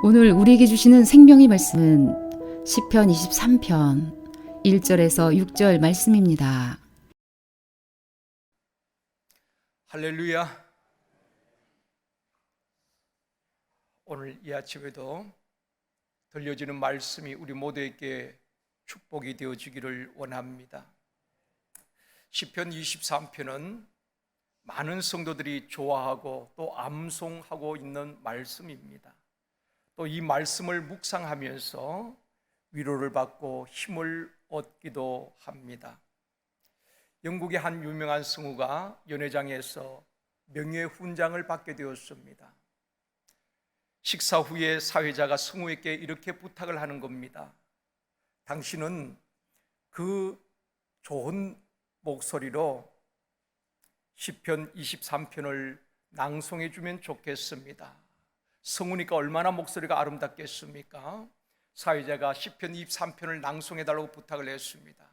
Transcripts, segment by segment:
오늘 우리에게 주시는 생명의 말씀은 시편 23편 1절에서 6절 말씀입니다. 할렐루야. 오늘 이 아침에도 들려지는 말씀이 우리 모두에게 축복이 되어지기를 원합니다. 시편 23편은 많은 성도들이 좋아하고 또 암송하고 있는 말씀입니다. 또 이 말씀을 묵상하면서 위로를 받고 힘을 얻기도 합니다. 영국의 한 유명한 성우가 연회장에서 명예훈장을 받게 되었습니다. 식사 후에 사회자가 성우에게 이렇게 부탁을 하는 겁니다. 당신은 그 좋은 목소리로 시편 23편을 낭송해 주면 좋겠습니다. 성우니까 얼마나 목소리가 아름답겠습니까? 사회자가 시편 23편을 낭송해 달라고 부탁을 했습니다.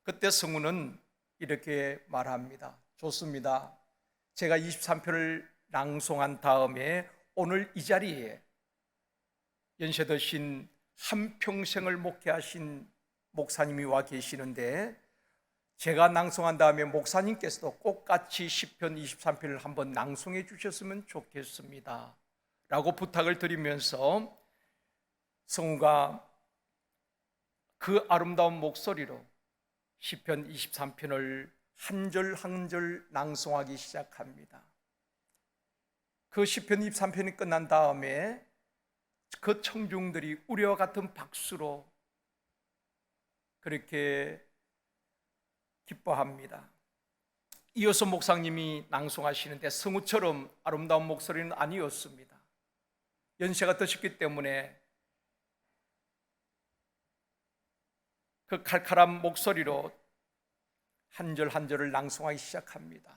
그때 성우는 이렇게 말합니다. 좋습니다. 제가 23편을 낭송한 다음에 오늘 이 자리에 연세 드신 한평생을 목회하신 목사님이 와 계시는데 제가 낭송한 다음에 목사님께서도 꼭 같이 시편 23편을 한번 낭송해 주셨으면 좋겠습니다 라고 부탁을 드리면서 성우가 그 아름다운 목소리로 시편 23편을 한 절 한 절 낭송하기 시작합니다. 그 시편 23편이 끝난 다음에 그 청중들이 우리와 같은 박수로 그렇게 기뻐합니다. 이어서 목사님이 낭송하시는데 성우처럼 아름다운 목소리는 아니었습니다. 연세가 드셨기 때문에 그 칼칼한 목소리로 한 절 한 절을 낭송하기 시작합니다.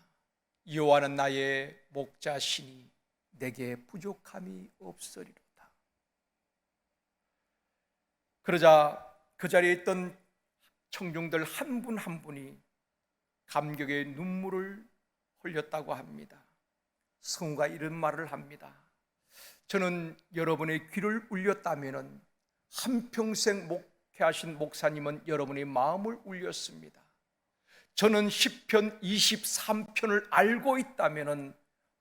여호와는 나의 목자시니 내게 부족함이 없으리로다. 그러자 그 자리에 있던 청중들 한 분 한 분이 감격의 눈물을 흘렸다고 합니다. 성우가 이런 말을 합니다. 저는 여러분의 귀를 울렸다면 한평생 목회하신 목사님은 여러분의 마음을 울렸습니다. 저는 시편 23편을 알고 있다면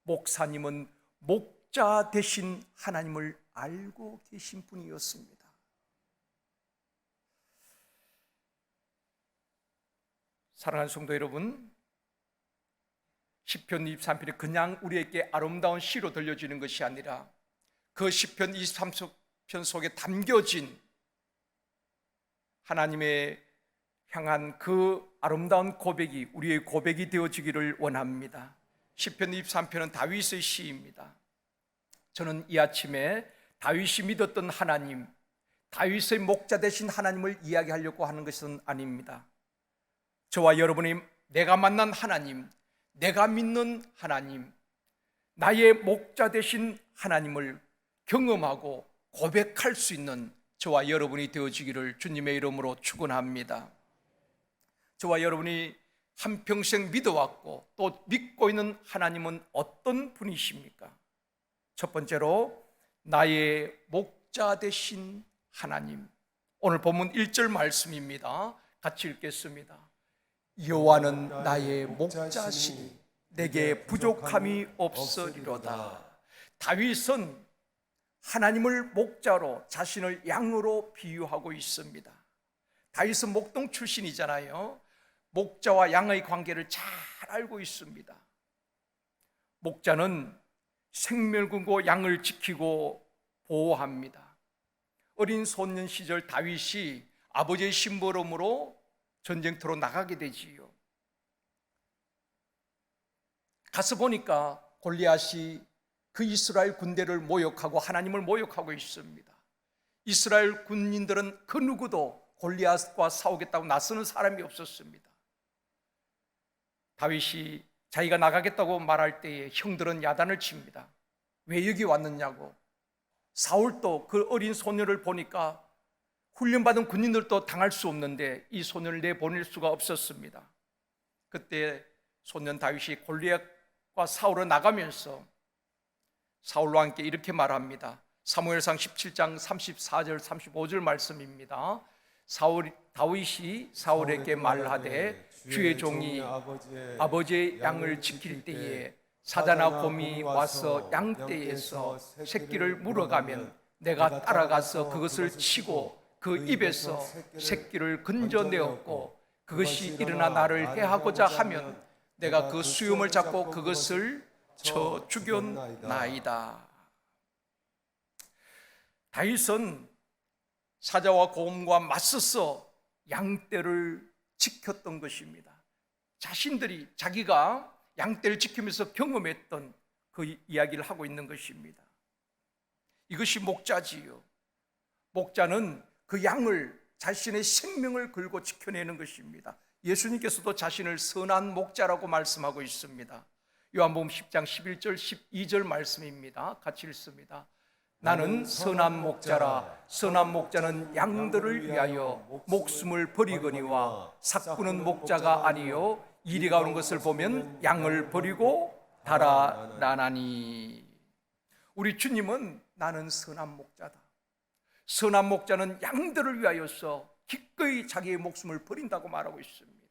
목사님은 목자 되신 하나님을 알고 계신 분이었습니다. 사랑하는 성도 여러분, 시편 23편이 그냥 우리에게 아름다운 시로 들려지는 것이 아니라 그 시편 23편 속에 담겨진 하나님의 향한 그 아름다운 고백이 우리의 고백이 되어지기를 원합니다. 시편 23편은 다윗의 시입니다. 저는 이 아침에 다윗이 믿었던 하나님, 다윗의 목자 되신 하나님을 이야기하려고 하는 것은 아닙니다. 저와 여러분이 내가 만난 하나님, 내가 믿는 하나님, 나의 목자 되신 하나님을 경험하고 고백할 수 있는 저와 여러분이 되어지기를 주님의 이름으로 축원합니다. 저와 여러분이 한평생 믿어왔고 또 믿고 있는 하나님은 어떤 분이십니까? 첫 번째로 나의 목자 되신 하나님. 오늘 본문 1절 말씀입니다. 같이 읽겠습니다. 여호와는 나의 목자시니 내게 부족함이 없으리로다. 다윗은 하나님을 목자로 자신을 양으로 비유하고 있습니다. 다윗은 목동 출신이잖아요. 목자와 양의 관계를 잘 알고 있습니다. 목자는 생명을 걸고 양을 지키고 보호합니다. 어린 소년 시절 다윗이 아버지의 심부름으로 전쟁터로 나가게 되지요. 가서 보니까 골리앗이 그 이스라엘 군대를 모욕하고 하나님을 모욕하고 있습니다. 이스라엘 군인들은 그 누구도 골리앗과 싸우겠다고 나서는 사람이 없었습니다. 다윗이 자기가 나가겠다고 말할 때에 형들은 야단을 칩니다. 왜 여기 왔느냐고. 사울도 그 어린 소녀를 보니까 훈련받은 군인들도 당할 수 없는데 이 소년을 내보낼 수가 없었습니다. 그때 소년 다윗이 골리앗과 싸우러 나가면서 사울과 함께 이렇게 말합니다. 사무엘상 17장 34절 35절 말씀입니다. 다윗이 사울에게 말하되 주의 종이 아버지의 양을 지킬 때에 사자나 곰이 와서 양떼에서 새끼를 물어가면 내가 따라가서 그것을 치고 그 입에서 새끼를 건져내었고 그것이 일어나 나를 해하고자 하면 내가 그 수염을 잡고 그것을 쳐 죽였나이다. 다윗은 사자와 곰과 맞서서 양떼를 지켰던 것입니다. 자기가 양떼를 지키면서 경험했던 그 이야기를 하고 있는 것입니다. 이것이 목자지요. 목자는 그 양을 자신의 생명을 걸고 지켜내는 것입니다. 예수님께서도 자신을 선한 목자라고 말씀하고 있습니다. 요한복음 10장 11절 12절 말씀입니다. 같이 읽습니다. 나는 선한 목자라. 선한 목자는 양들을 위하여 목숨을 버리거니와 삭구는 목자가 아니요 이리가 오는 것을 보면 양을 버리고 달아나나니. 우리 주님은 나는 선한 목자다. 선한 목자는 양들을 위하여서 기꺼이 자기의 목숨을 버린다고 말하고 있습니다.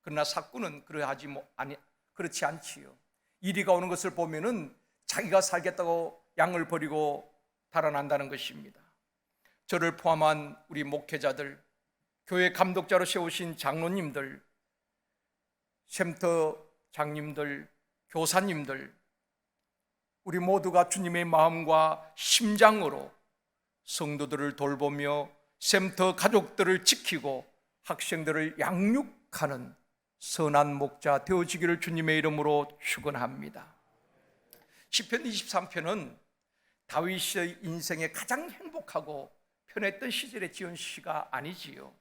그러나 삭구는 그렇지 않지요. 이리가 오는 것을 보면은 자기가 살겠다고 양을 버리고 달아난다는 것입니다. 저를 포함한 우리 목회자들, 교회 감독자로 세우신 장로님들, 샘터 장님들, 교사님들, 우리 모두가 주님의 마음과 심장으로 성도들을 돌보며 샘터 가족들을 지키고 학생들을 양육하는 선한 목자 되어지기를 주님의 이름으로 축원합니다. 시편 23편은 다윗의 인생에 가장 행복하고 편했던 시절에 지은 시가 아니지요.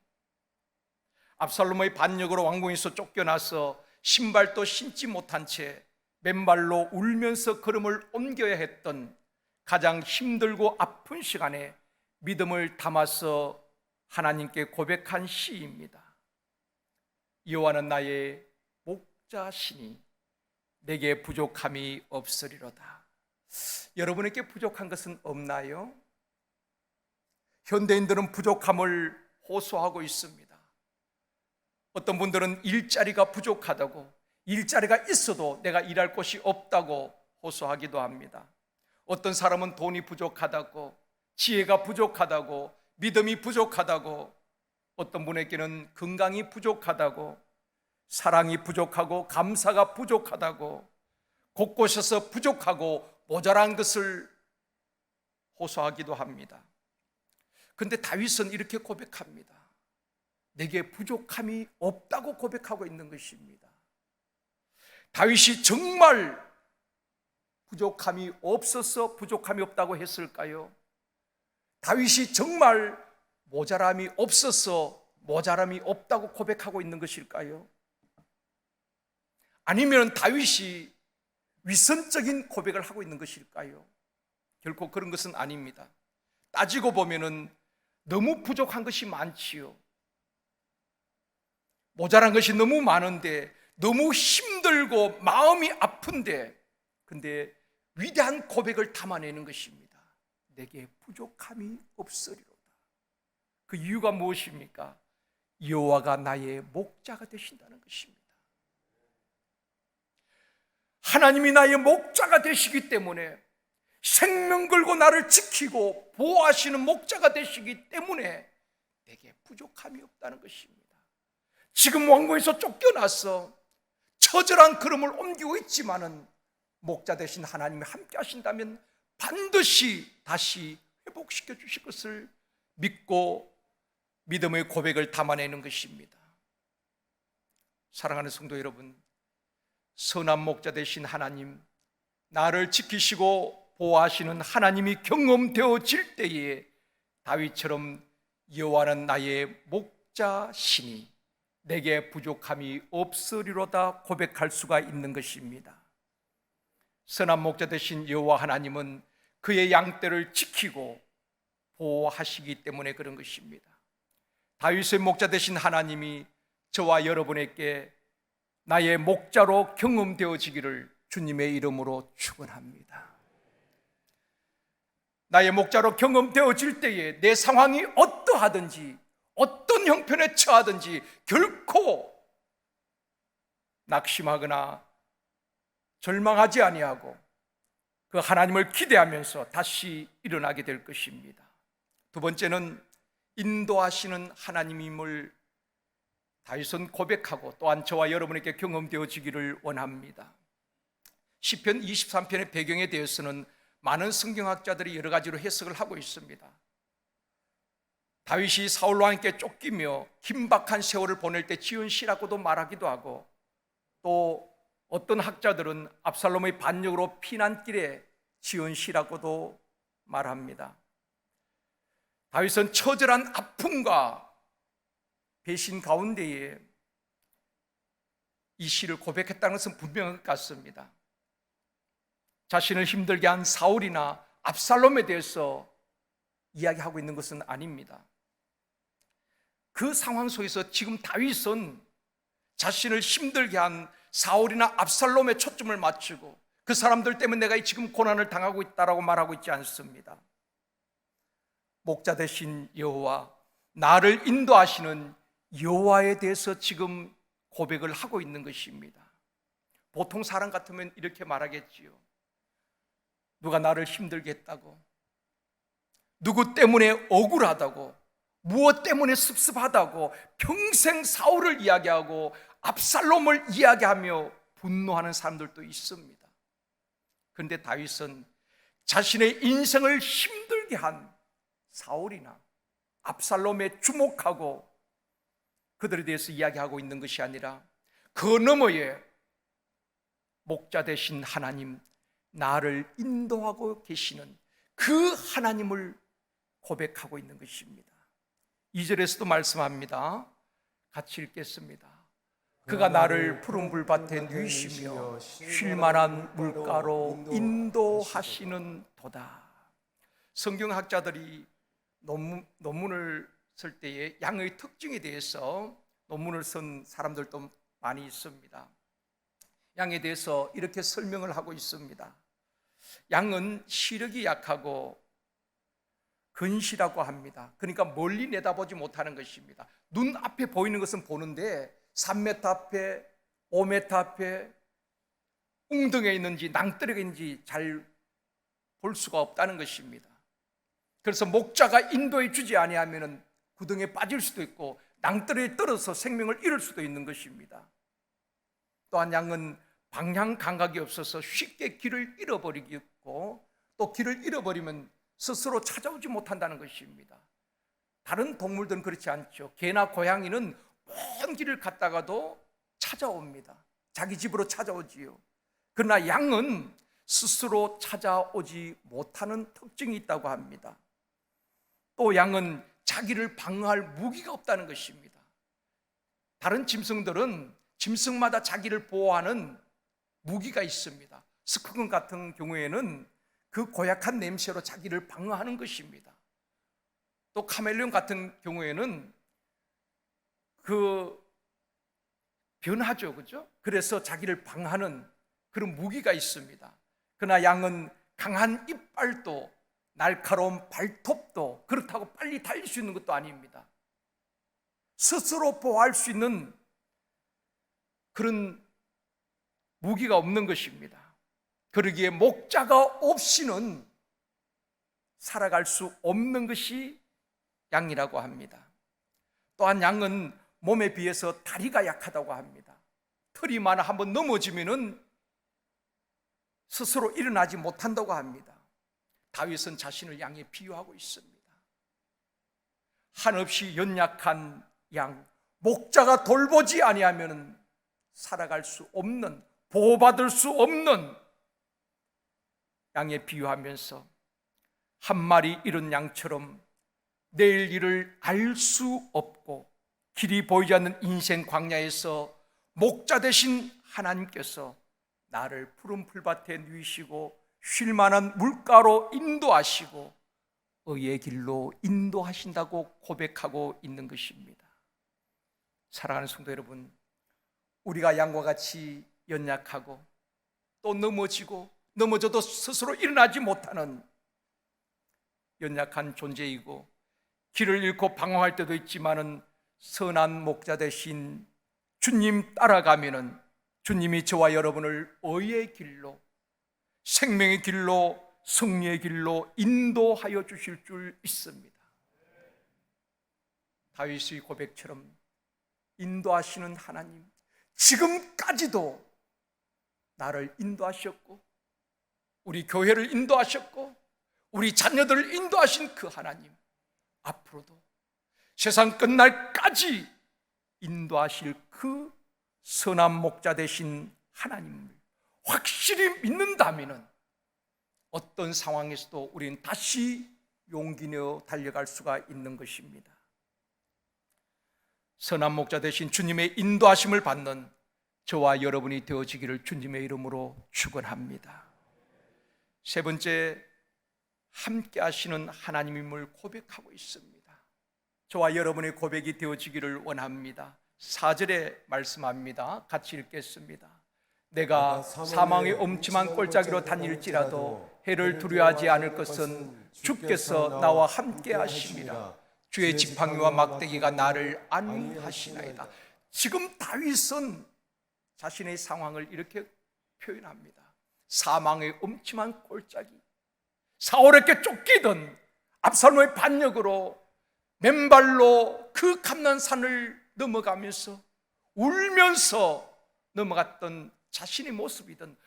압살롬의 반역으로 왕궁에서 쫓겨나서 신발도 신지 못한 채 맨발로 울면서 걸음을 옮겨야 했던 가장 힘들고 아픈 시간에 믿음을 담아서 하나님께 고백한 시입니다. 여호와는 나의 목자시니 내게 부족함이 없으리로다. 여러분에게 부족한 것은 없나요? 현대인들은 부족함을 호소하고 있습니다. 어떤 분들은 일자리가 부족하다고, 일자리가 있어도 내가 일할 곳이 없다고 호소하기도 합니다. 어떤 사람은 돈이 부족하다고, 지혜가 부족하다고, 믿음이 부족하다고, 어떤 분에게는 건강이 부족하다고, 사랑이 부족하고 감사가 부족하다고, 곳곳에서 부족하고 모자란 것을 호소하기도 합니다. 그런데 다윗은 이렇게 고백합니다. 내게 부족함이 없다고 고백하고 있는 것입니다. 다윗이 정말 부족함이 없어서 부족함이 없다고 했을까요? 다윗이 정말 모자람이 없어서 모자람이 없다고 고백하고 있는 것일까요? 아니면 다윗이 위선적인 고백을 하고 있는 것일까요? 결코 그런 것은 아닙니다. 따지고 보면은 너무 부족한 것이 많지요. 모자란 것이 너무 많은데, 너무 힘들고 마음이 아픈데, 근데 위대한 고백을 담아내는 것입니다. 내게 부족함이 없으리로다. 그 이유가 무엇입니까? 여호와가 나의 목자가 되신다는 것입니다. 하나님이 나의 목자가 되시기 때문에, 생명 걸고 나를 지키고 보호하시는 목자가 되시기 때문에 내게 부족함이 없다는 것입니다. 지금 왕궁에서 쫓겨나서 처절한 걸음을 옮기고 있지만은 목자 되신 하나님이 함께 하신다면 반드시 다시 회복시켜 주실 것을 믿고 믿음의 고백을 담아내는 것입니다. 사랑하는 성도 여러분, 선한 목자 되신 하나님, 나를 지키시고 보호하시는 하나님이 경험되어질 때에 다윗처럼 여호와는 나의 목자시니 내게 부족함이 없으리로다 고백할 수가 있는 것입니다. 선한 목자 되신 여호와 하나님은 그의 양떼를 지키고 보호하시기 때문에 그런 것입니다. 다윗의 목자 되신 하나님이 저와 여러분에게 나의 목자로 경험되어지기를 주님의 이름으로 축원합니다. 나의 목자로 경험되어질 때에 내 상황이 어떠하든지 어떤 형편에 처하든지 결코 낙심하거나 절망하지 아니하고 그 하나님을 기대하면서 다시 일어나게 될 것입니다. 두 번째는 인도하시는 하나님임을 다윗은 고백하고 또한 저와 여러분에게 경험되어지기를 원합니다. 시편 23편의 배경에 대해서는 많은 성경학자들이 여러 가지로 해석을 하고 있습니다. 다윗이 사울과 함께 쫓기며 긴박한 세월을 보낼 때 지은 시라고도 말하기도 하고, 또 어떤 학자들은 압살롬의 반역으로 피난길에 지은 시라고도 말합니다. 다윗은 처절한 아픔과 배신 가운데에 이 시를 고백했다는 것은 분명한 것 같습니다. 자신을 힘들게 한 사울이나 압살롬에 대해서 이야기하고 있는 것은 아닙니다. 그 상황 속에서 지금 다윗은 자신을 힘들게 한 사울이나 압살롬에 초점을 맞추고 그 사람들 때문에 내가 지금 고난을 당하고 있다라고 말하고 있지 않습니다. 목자 되신 여호와, 나를 인도하시는 여호와에 대해서 지금 고백을 하고 있는 것입니다. 보통 사람 같으면 이렇게 말하겠지요. 누가 나를 힘들게 했다고, 누구 때문에 억울하다고, 무엇 때문에 섭섭하다고 평생 사울을 이야기하고 압살롬을 이야기하며 분노하는 사람들도 있습니다. 그런데 다윗은 자신의 인생을 힘들게 한 사울이나 압살롬에 주목하고 그들에 대해서 이야기하고 있는 것이 아니라 그 너머에 목자 되신 하나님, 나를 인도하고 계시는 그 하나님을 고백하고 있는 것입니다. 2절에서도 말씀합니다. 같이 읽겠습니다. 그가 나를 푸른 불밭에 누이시며 쉴만한 물가로 인도하시는 도다. 성경학자들이 논문을 쓸 때에 양의 특징에 대해서 논문을 쓴 사람들도 많이 있습니다. 양에 대해서 이렇게 설명을 하고 있습니다. 양은 시력이 약하고 근시라고 합니다. 그러니까 멀리 내다보지 못하는 것입니다. 눈앞에 보이는 것은 보는데 3m 앞에, 5m 앞에 웅덩이에 있는지 낭떠러기에 있는지 잘 볼 수가 없다는 것입니다. 그래서 목자가 인도해 주지 아니하면 구덩이에 빠질 수도 있고 낭떠러기에 떨어서 생명을 잃을 수도 있는 것입니다. 또한 양은 방향 감각이 없어서 쉽게 길을 잃어버리고, 또 길을 잃어버리면 스스로 찾아오지 못한다는 것입니다. 다른 동물들은 그렇지 않죠. 개나 고양이는 먼 길을 갔다가도 찾아옵니다. 자기 집으로 찾아오지요. 그러나 양은 스스로 찾아오지 못하는 특징이 있다고 합니다. 또 양은 자기를 방어할 무기가 없다는 것입니다. 다른 짐승들은 짐승마다 자기를 보호하는 무기가 있습니다. 스크군 같은 경우에는 그 고약한 냄새로 자기를 방어하는 것입니다. 또 카멜레온 같은 경우에는 변하죠, 그죠? 그래서 자기를 방어하는 그런 무기가 있습니다. 그러나 양은 강한 이빨도 날카로운 발톱도 그렇다고 빨리 달릴 수 있는 것도 아닙니다. 스스로 보호할 수 있는 그런 무기가 없는 것입니다. 그러기에 목자가 없이는 살아갈 수 없는 것이 양이라고 합니다. 또한 양은 몸에 비해서 다리가 약하다고 합니다. 털이 많아 한번 넘어지면은 스스로 일어나지 못한다고 합니다. 다윗은 자신을 양에 비유하고 있습니다. 한없이 연약한 양, 목자가 돌보지 아니하면 살아갈 수 없는, 보호받을 수 없는 양에 비유하면서 한 마리 잃은 양처럼 내일 일을 알 수 없고 길이 보이지 않는 인생 광야에서 목자 되신 하나님께서 나를 푸른 풀밭에 누이시고 쉴 만한 물가로 인도하시고 의의 길로 인도하신다고 고백하고 있는 것입니다. 사랑하는 성도 여러분, 우리가 양과 같이 연약하고 또 넘어져도 스스로 일어나지 못하는 연약한 존재이고 길을 잃고 방황할 때도 있지만은 선한 목자 되신 주님 따라가면은 주님이 저와 여러분을 의의 길로, 생명의 길로, 승리의 길로 인도하여 주실 줄 믿습니다. 다윗의 고백처럼 인도하시는 하나님, 지금까지도 나를 인도하셨고 우리 교회를 인도하셨고 우리 자녀들을 인도하신 그 하나님, 앞으로도 세상 끝날까지 인도하실 그 선한 목자 되신 하나님을 확실히 믿는다면 어떤 상황에서도 우리는 다시 용기 내어 달려갈 수가 있는 것입니다. 선한 목자 되신 주님의 인도하심을 받는 저와 여러분이 되어지기를 주님의 이름으로 축원합니다. 세 번째, 함께 하시는 하나님임을 고백하고 있습니다. 저와 여러분의 고백이 되어지기를 원합니다. 4절에 말씀합니다. 같이 읽겠습니다. 내가 사망의 엄침한 골짜기로 다닐지라도 해를 두려워하지 않을 것은 주께서 나와 함께 하심이라. 주의 지팡이와 막대기가 나를 안위하시나이다. 지금 다윗은 자신의 상황을 이렇게 표현합니다. 사망의 엄침한 골짜기, 사울에게 쫓기던 압살롬의 반역으로 맨발로 그 감난산을 넘어가면서 울면서 넘어갔던 자신의 모습이든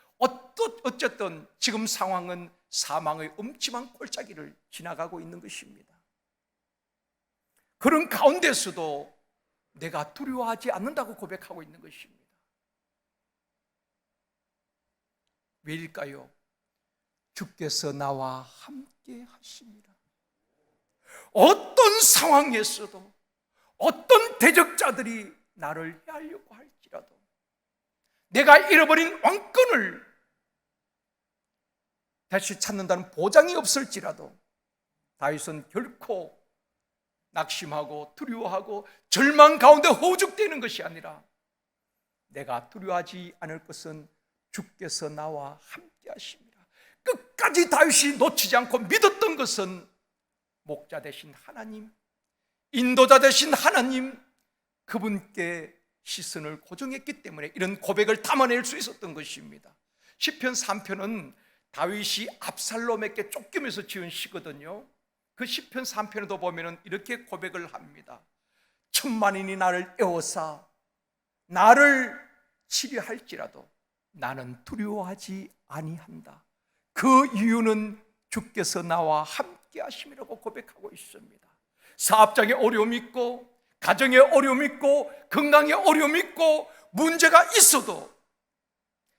어쨌든 지금 상황은 사망의 엄침한 골짜기를 지나가고 있는 것입니다. 그런 가운데서도 내가 두려워하지 않는다고 고백하고 있는 것입니다. 왜일까요? 주께서 나와 함께 하십니다. 어떤 상황에서도 어떤 대적자들이 나를 해하려고 할지라도 내가 잃어버린 왕권을 다시 찾는다는 보장이 없을지라도 다윗은 결코 낙심하고 두려워하고 절망 가운데 허우적대는 것이 아니라 내가 두려워하지 않을 것은 주께서 나와 함께 하십니다. 끝까지 다윗이 놓치지 않고 믿었던 것은 목자 되신 하나님, 인도자 되신 하나님, 그분께 시선을 고정했기 때문에 이런 고백을 담아낼 수 있었던 것입니다. 시편 3편은 다윗이 압살롬에게 쫓기면서 지은 시거든요. 그 시편 3편에도 보면 이렇게 고백을 합니다. 천만인이 나를 에워싸 나를 치려할지라도 나는 두려워하지 아니한다. 그 이유는 주께서 나와 함께 하심이라고 고백하고 있습니다. 사업장에 어려움이 있고 가정에 어려움이 있고 건강에 어려움이 있고 문제가 있어도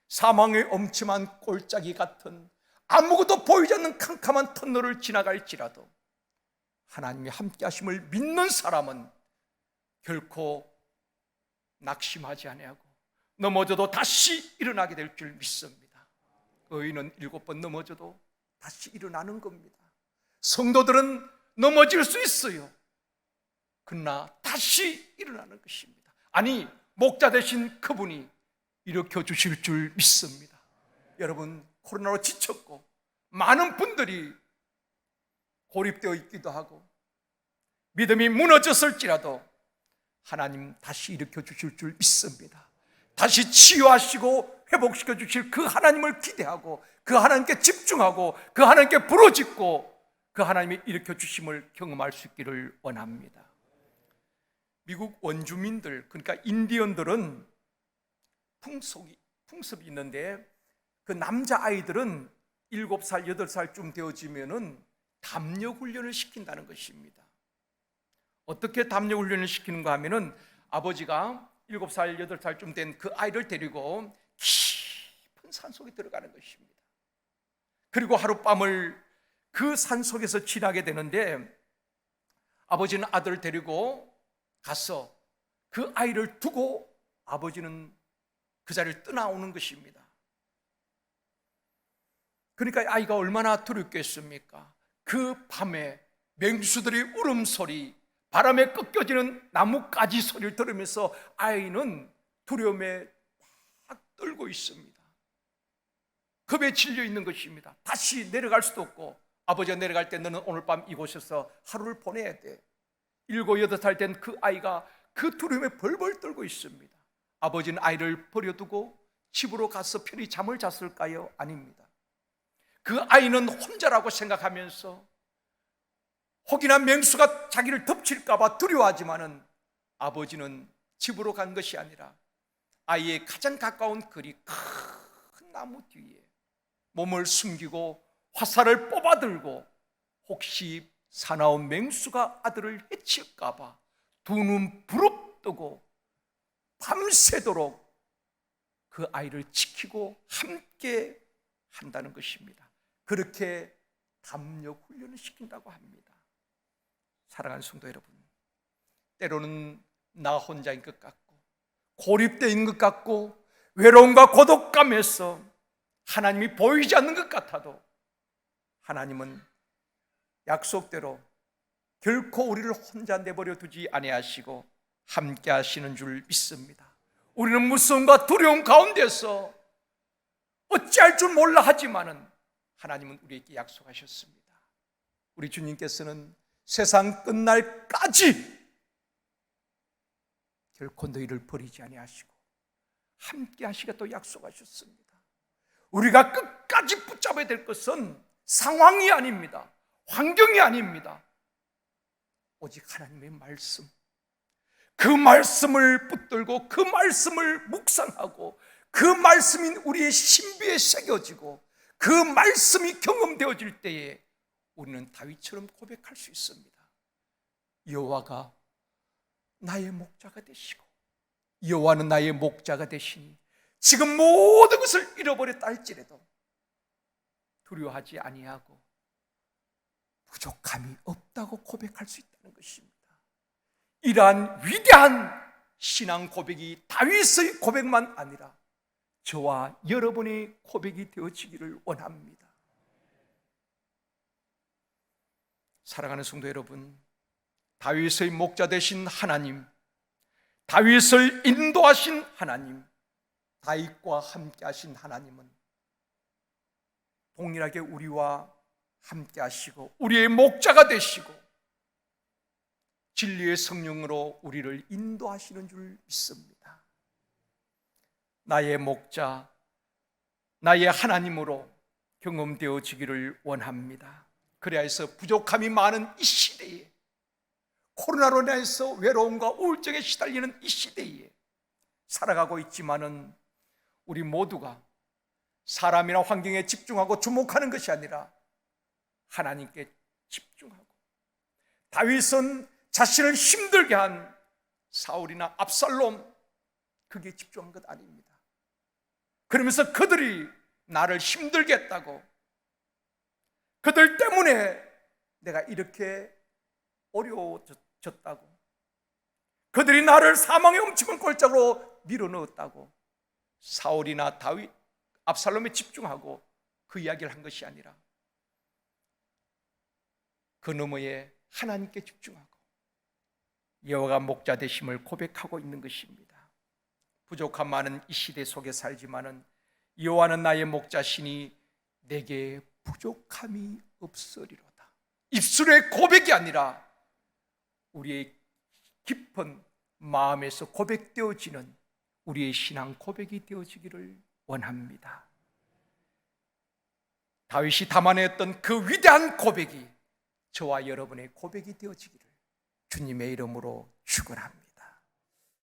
사망의 엄침한 골짜기 같은 아무것도 보이지 않는 캄캄한 터널을 지나갈지라도 하나님이 함께 하심을 믿는 사람은 결코 낙심하지 아니하고 넘어져도 다시 일어나게 될 줄 믿습니다. 의인은 7번 넘어져도 다시 일어나는 겁니다. 성도들은 넘어질 수 있어요. 그러나 다시 일어나는 것입니다. 아니, 목자 되신 그분이 일으켜 주실 줄 믿습니다. 여러분, 코로나로 지쳤고 많은 분들이 고립되어 있기도 하고 믿음이 무너졌을지라도 하나님 다시 일으켜 주실 줄 믿습니다. 다시 치유하시고 회복시켜 주실 그 하나님을 기대하고 그 하나님께 집중하고 그 하나님께 부르짖고 그 하나님이 일으켜 주심을 경험할 수 있기를 원합니다. 미국 원주민들, 그러니까 인디언들은 풍습이 있는데 그 남자아이들은 7살, 8살쯤 되어지면은 담력 훈련을 시킨다는 것입니다. 어떻게 담력 훈련을 시키는가 하면은 아버지가 7살, 8살쯤 된 그 아이를 데리고 깊은 산속에 들어가는 것입니다. 그리고 하룻밤을 그 산속에서 지나게 되는데 아버지는 아들을 데리고 가서 그 아이를 두고 아버지는 그 자리를 떠나오는 것입니다. 그러니까 아이가 얼마나 두렵겠습니까? 그 밤에 맹수들의 울음소리, 바람에 꺾여지는 나뭇가지 소리를 들으면서 아이는 두려움에 막 떨고 있습니다. 겁에 질려 있는 것입니다. 다시 내려갈 수도 없고 아버지가 내려갈 때 너는 오늘 밤 이곳에서 하루를 보내야 돼. 7, 8살 된 그 아이가 그 두려움에 벌벌 떨고 있습니다. 아버지는 아이를 버려두고 집으로 가서 편히 잠을 잤을까요? 아닙니다. 그 아이는 혼자라고 생각하면서 혹이나 맹수가 자기를 덮칠까 봐 두려워하지만은 아버지는 집으로 간 것이 아니라 아이의 가장 가까운 거리 큰 나무 뒤에 몸을 숨기고 화살을 뽑아들고 혹시 사나운 맹수가 아들을 해칠까 봐 두 눈 부릅뜨고 밤새도록 그 아이를 지키고 함께 한다는 것입니다. 그렇게 담력 훈련을 시킨다고 합니다. 사랑하는 성도 여러분, 때로는 나 혼자인 것 같고 고립되어 있는 것 같고 외로움과 고독감에서 하나님이 보이지 않는 것 같아도 하나님은 약속대로 결코 우리를 혼자 내버려 두지 아니하시고 함께 하시는 줄 믿습니다. 우리는 무서움과 두려움 가운데서 어찌할 줄 몰라 하지만은 하나님은 우리에게 약속하셨습니다. 우리 주님께서는 세상 끝날까지 결코 너희를 버리지 아니하시고 함께 하시겠다 또 약속하셨습니다. 우리가 끝까지 붙잡아야 될 것은 상황이 아닙니다. 환경이 아닙니다. 오직 하나님의 말씀, 그 말씀을 붙들고 그 말씀을 묵상하고 그 말씀이 우리의 신비에 새겨지고 그 말씀이 경험되어질 때에 우리는 다윗처럼 고백할 수 있습니다. 여호와가 나의 목자가 되시고 여호와는 나의 목자가 되시니 지금 모든 것을 잃어버렸다 할지라도 두려워하지 아니하고 부족함이 없다고 고백할 수 있다는 것입니다. 이러한 위대한 신앙 고백이 다윗의 고백만 아니라 저와 여러분의 고백이 되어지기를 원합니다. 사랑하는 성도 여러분, 다윗의 목자 되신 하나님, 다윗을 인도하신 하나님, 다윗과 함께 하신 하나님은 동일하게 우리와 함께 하시고 우리의 목자가 되시고 진리의 성령으로 우리를 인도하시는 줄 믿습니다. 나의 목자, 나의 하나님으로 경험되어지기를 원합니다. 그래야 해서 부족함이 많은 이 시대에, 코로나로 인해서 외로움과 우울증에 시달리는 이 시대에 살아가고 있지만은 우리 모두가 사람이나 환경에 집중하고 주목하는 것이 아니라 하나님께 집중하고, 다윗은 자신을 힘들게 한 사울이나 압살롬, 그게 집중한 것 아닙니다. 그러면서 그들이 나를 힘들게 했다고, 그들 때문에 내가 이렇게 어려워졌다고, 그들이 나를 사망의 훔치는 골짜기로 밀어넣었다고 사울이나 다윗, 압살롬에 집중하고 그 이야기를 한 것이 아니라 그 너머에 하나님께 집중하고 여호와가 목자 되심을 고백하고 있는 것입니다. 부족함 많은 이 시대 속에 살지만은 여호와는 나의 목자시니 내게 부족함이 없으리로다. 입술의 고백이 아니라 우리의 깊은 마음에서 고백되어지는 우리의 신앙 고백이 되어지기를 원합니다. 다윗이 담아냈던 그 위대한 고백이 저와 여러분의 고백이 되어지기를 주님의 이름으로 축원합니다.